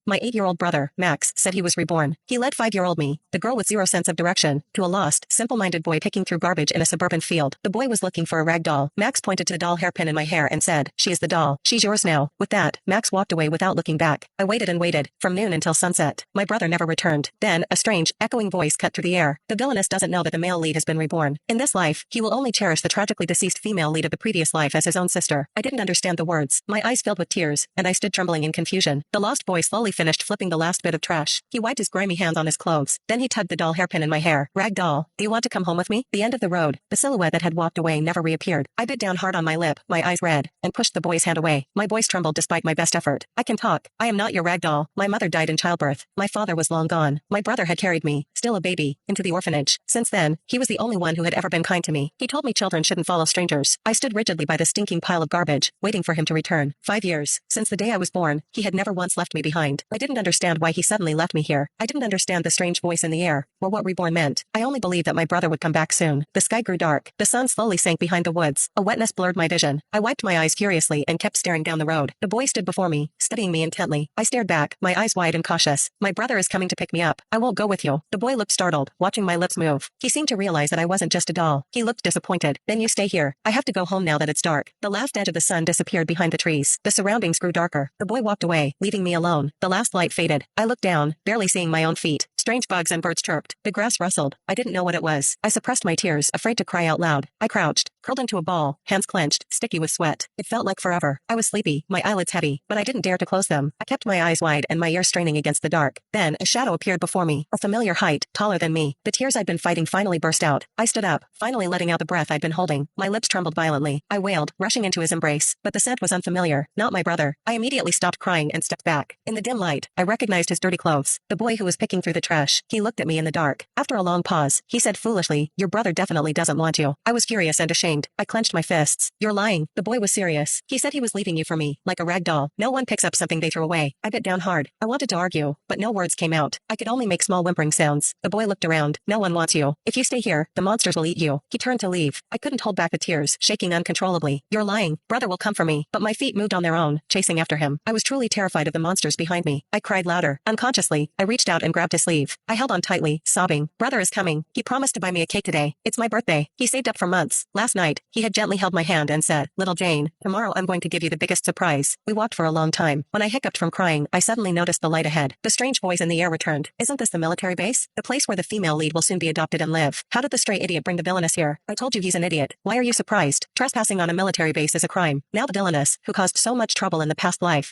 My 8-year-old brother, Max, said he was reborn. He led 5-year-old me, the girl with zero sense of direction, to a lost, simple-minded boy picking through garbage in a suburban field. The boy was looking for a rag doll. Max pointed to the doll hairpin in my hair and said, "She is the doll. She's yours now." With that, Max walked away without looking back. I waited and waited, from noon until sunset. My brother never returned. Then, a strange, echoing voice cut through the air. The villainess doesn't know that the male lead has been reborn. In this life, he will only cherish the tragically deceased female lead of the previous life as his own sister. I didn't understand the words. My eyes filled with tears, and I stood trembling in confusion. The lost boy slowly finished flipping the last bit of trash. He wiped his grimy hands on his clothes. Then he tugged the doll hairpin in my hair. "Rag doll, do you want to come home with me?" The end of the road. The silhouette that had walked away never reappeared. I bit down hard on my lip, my eyes red, and pushed the boy's hand away. My voice trembled despite my best effort. "I can talk. I am not your rag doll. My mother died in childbirth. My father was long gone. My brother had carried me, still a baby, into the orphanage. Since then, he was the only one who had ever been kind to me. He told me children shouldn't follow strangers." I stood rigidly by the stinking pile of garbage, waiting for him to return. 5 years. Since the day I was born, he had never once left me behind. I didn't understand why he suddenly left me here. I didn't understand the strange voice in the air, or what reborn meant. I only believed that my brother would come back soon. The sky grew dark. The sun slowly sank behind the woods. A wetness blurred my vision. I wiped my eyes furiously and kept staring down the road. The boy stood before me, studying me intently. I stared back, my eyes wide and cautious. "My brother is coming to pick me up. I won't go with you." The boy looked startled, watching my lips move. He seemed to realize that I wasn't just a doll. He looked disappointed. "Then you stay here. I have to go home now that it's dark." The last edge of the sun disappeared behind the trees. The surroundings grew darker. The boy walked away, leaving me alone. The last light faded. I looked down, barely seeing my own feet. Strange bugs and birds chirped. The grass rustled. I didn't know what it was. I suppressed my tears, afraid to cry out loud. I crouched, curled into a ball, hands clenched, sticky with sweat. It felt like forever. I was sleepy, my eyelids heavy, but I didn't dare to close them. I kept my eyes wide and my ears straining against the dark. Then, a shadow appeared before me, a familiar height, taller than me. The tears I'd been fighting finally burst out. I stood up, finally letting out the breath I'd been holding. My lips trembled violently. I wailed, rushing into his embrace, but the scent was unfamiliar, not my brother. I immediately stopped crying and stepped back. In the dim light, I recognized his dirty clothes. The boy who was picking through the trash. He looked at me in the dark. After a long pause, he said foolishly, "Your brother definitely doesn't want you." I was furious and ashamed. I clenched my fists. "You're lying." The boy was serious. "He said he was leaving you for me, like a rag doll. No one picks up something they threw away." I bit down hard. I wanted to argue, but no words came out. I could only make small whimpering sounds. The boy looked around. "No one wants you. If you stay here, the monsters will eat you." He turned to leave. I couldn't hold back the tears, shaking uncontrollably. "You're lying. Brother will come for me." But my feet moved on their own, chasing after him. I was truly terrified of the monsters behind me. I cried louder. Unconsciously, I reached out and grabbed his sleeve. I held on tightly, sobbing. "Brother is coming. He promised to buy me a cake today. It's my birthday. He saved up for months. Last night, he had gently held my hand and said, 'Little Jane, tomorrow I'm going to give you the biggest surprise.'" We walked for a long time. When I hiccuped from crying, I suddenly noticed the light ahead. The strange voice in the air returned. "Isn't this the military base? The place where the female lead will soon be adopted and live? How did the stray idiot bring the villainess here?" "I told you he's an idiot. Why are you surprised? Trespassing on a military base is a crime. Now the villainess, who caused so much trouble in the past life,